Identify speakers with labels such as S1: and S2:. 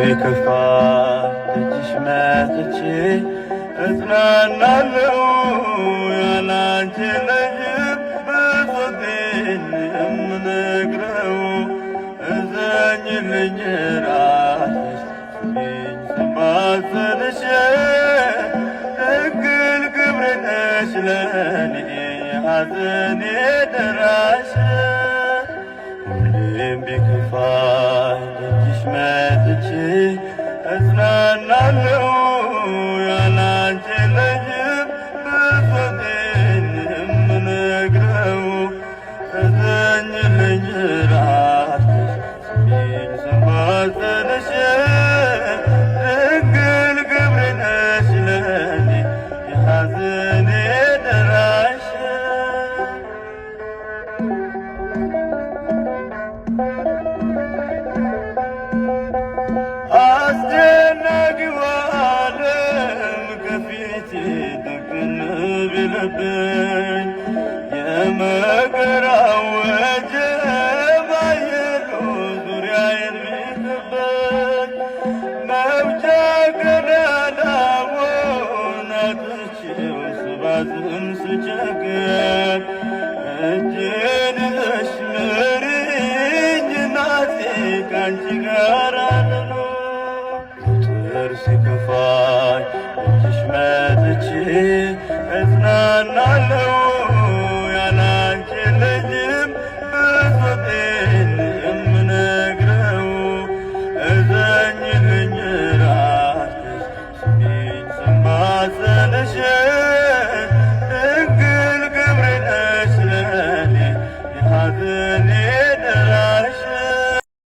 S1: ቢከፋኝ ደጅሽ መጥቼ እጽናናለሁ። ያላንቺ የለኝም ብሶቴን የምነግረው። እዘኝልኝ ራስሽ ስሚኝ ስማጸንሽ፣ ድንግል ክብሬ ነሽ ለኔ የሐዘኔ ደራሽ። ሁሌም ቢከፋኝ ደጅሽ መጥቼ እጽናናለሁ። ያላንቺ የለኝም ብሶቴን የምነግረው። እዘኝልኝ ራስሽ ስሚኝ ስማጸንሽ፣ ድንግል ክብሬ ነሽ ለኔ የሐዘኔ ደራሽ። አስጨናቂው ዓለም ከፊቴ ድቅን ቢልብኝ፣ የመከራው ወጀብ አየሎ ዙሪያዬን ቢከበኝ፣ መውጫ ቀዳዳውን አጥቼው ስባዝን ስቸገር፣ እጄን ይዘሽ ምሪኝ እናቴ ካንቺ ጋር ዘወትር ሲከፋኝ ደጅሽ መጥቼ እጽናናለሁ።